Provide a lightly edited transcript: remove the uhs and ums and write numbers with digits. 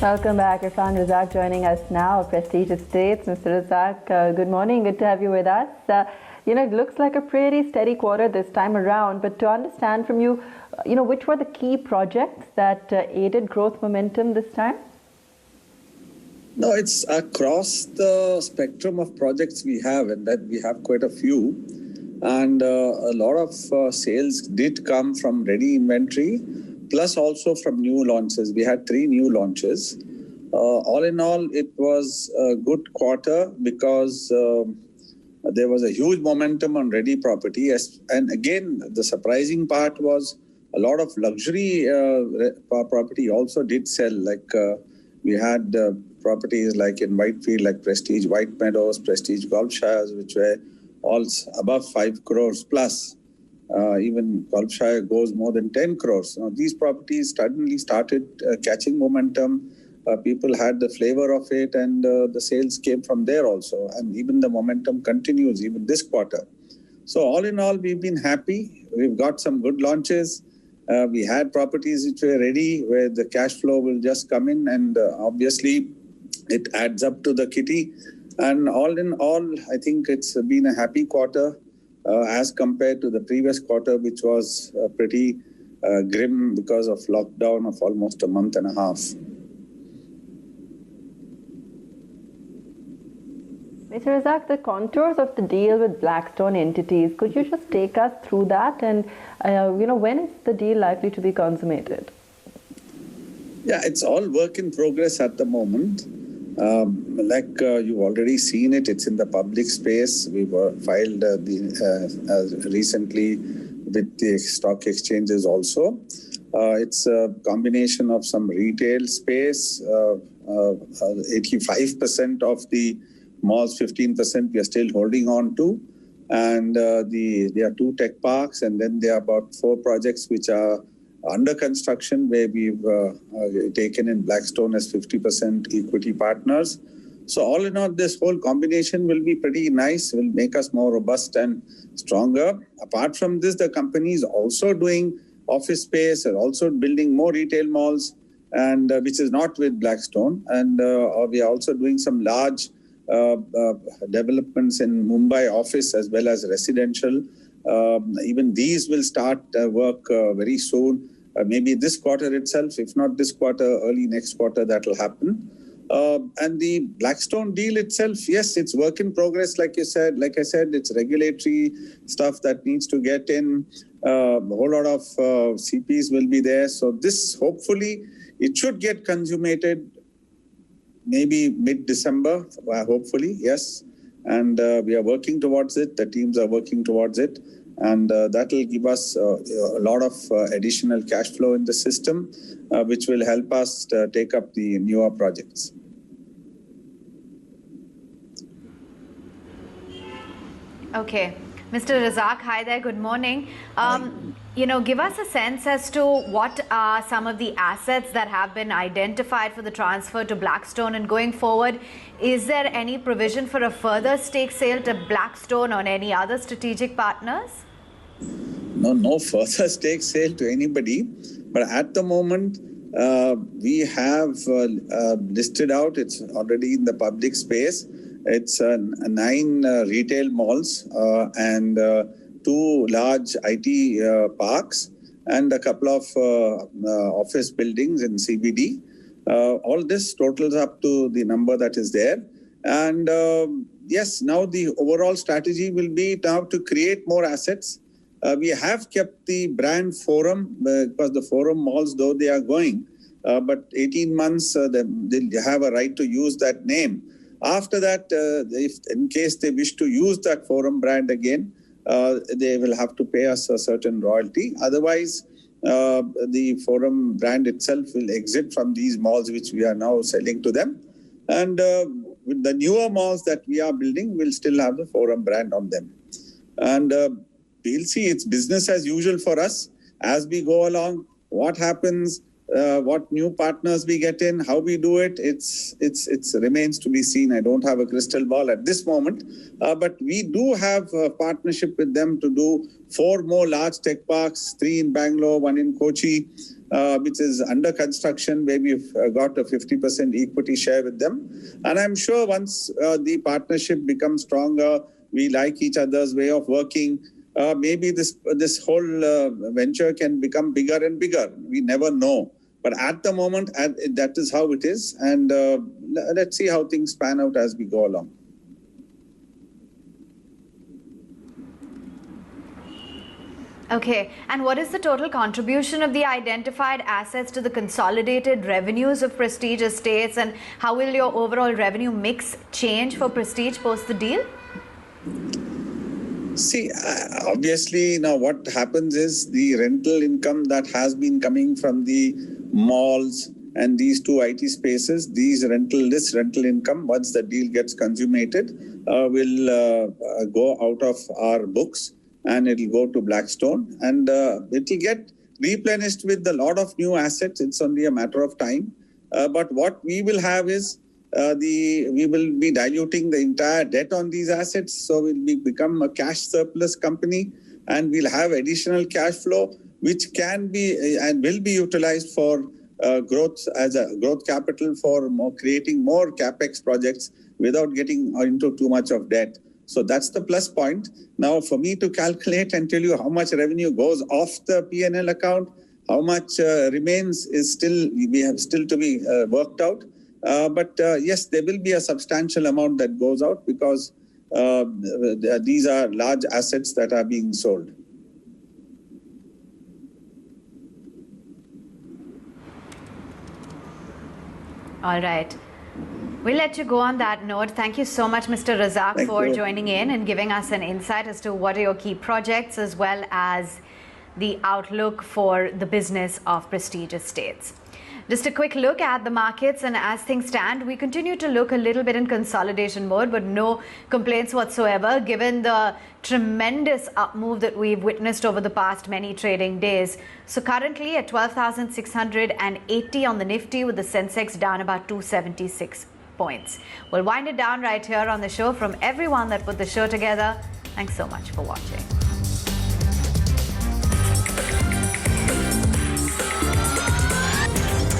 Welcome back. Irfan Razack joining us now, Prestige Estates. Mr. Razack, good morning. Good to have you with us. It looks like a pretty steady quarter this time around, but to understand from you, which were the key projects that aided growth momentum this time? No, it's across the spectrum of projects we have, and that we have quite a few. And a lot of sales did come from ready inventory, plus also from new launches. We had 3 new launches. All in all, it was a good quarter because there was a huge momentum on ready property. And again, the surprising part was a lot of luxury property also did sell. Like we had properties like in Whitefield, like Prestige White Meadows, Prestige Golfshires, which were all above 5 crores plus. Even Golfshire goes more than 10 crores. Now, these properties suddenly started catching momentum. People had the flavor of it, and the sales came from there also. And even the momentum continues even this quarter. So all in all, we've been happy. We've got some good launches. We had properties which were ready, where the cash flow will just come in, and obviously it adds up to the kitty. And all in all, I think it's been a happy quarter as compared to the previous quarter, which was pretty grim because of lockdown of almost a month and a half. Mr. Razack, the contours of the deal with Blackstone entities, could you just take us through that? And, when is the deal likely to be consummated? Yeah, it's all work in progress at the moment. You've already seen it, it's in the public space. We were filed recently with the stock exchanges also. It's a combination of some retail space, 85% of the malls, 15% we are still holding on to. And there are 2 tech parks, and then there are about 4 projects which are under construction, where we've taken in Blackstone as 50% equity partners. So all in all, this whole combination will be pretty nice, will make us more robust and stronger. Apart from this, the company is also doing office space and also building more retail malls, and which is not with Blackstone. And we are also doing some large developments in Mumbai office as well as residential. Even these will start work very soon. Maybe this quarter itself, if not this quarter, early next quarter, that will happen. And the Blackstone deal itself, yes, it's work in progress, like you said. Like I said, it's regulatory stuff that needs to get in. A whole lot of CPs will be there. So this, hopefully, it should get consummated maybe mid-December, hopefully, yes. And we are working towards it. The teams are working towards it. And that will give us a lot of additional cash flow in the system, which will help us take up the newer projects. Okay. Mr. Razack, hi there, good morning. Give us a sense as to what are some of the assets that have been identified for the transfer to Blackstone, and going forward, is there any provision for a further stake sale to Blackstone or any other strategic partners? No further stake sale to anybody. But at the moment, we have listed out, it's already in the public space. It's 9 retail malls and 2 large IT parks and a couple of office buildings in CBD. All this totals up to the number that is there. And yes, now the overall strategy will be now to create more assets. We have kept the brand Forum because the Forum malls, though they are going, but 18 months they'll have a right to use that name. After that, if in case they wish to use that Forum brand again, they will have to pay us a certain royalty. Otherwise, the Forum brand itself will exit from these malls, which we are now selling to them. And with the newer malls that we are building, we'll still have the Forum brand on them. And we'll see, it's business as usual for us. As we go along, what happens, what new partners we get in, how we do it, it's remains to be seen. I don't have a crystal ball at this moment, but we do have a partnership with them to do 4 more large tech parks, 3 in Bangalore, 1 in Kochi, which is under construction, where we've got a 50% equity share with them. And I'm sure once the partnership becomes stronger, we like each other's way of working, maybe this whole venture can become bigger and bigger. We never know. But at the moment, that is how it is. And let's see how things pan out as we go along. Okay, and what is the total contribution of the identified assets to the consolidated revenues of Prestige Estates, and how will your overall revenue mix change for Prestige post the deal? See, obviously, now what happens is the rental income that has been coming from the malls and these two IT spaces, this rental income, once the deal gets consummated, will go out of our books and it will go to Blackstone, and it will get replenished with a lot of new assets. It's only a matter of time. But what we will have is we will be diluting the entire debt on these assets, so we'll become a cash surplus company, and we'll have additional cash flow which can be and will be utilized for growth as a growth capital for creating more capex projects without getting into too much of debt. So that's the plus point. Now, for me to calculate and tell you how much revenue goes off the P&L account, how much remains is still to be worked out. But yes, there will be a substantial amount that goes out because these are large assets that are being sold. All right. We'll let you go on that note. Thank you so much, Mr. Razack, for joining in and giving us an insight as to what are your key projects as well as the outlook for the business of Prestige Estates. Just a quick look at the markets, and as things stand, we continue to look a little bit in consolidation mode, but no complaints whatsoever given the tremendous up move that we've witnessed over the past many trading days. So currently at 12,680 on the Nifty, with the Sensex down about 276 points. We'll wind it down right here on the show. From everyone that put the show together, thanks so much for watching.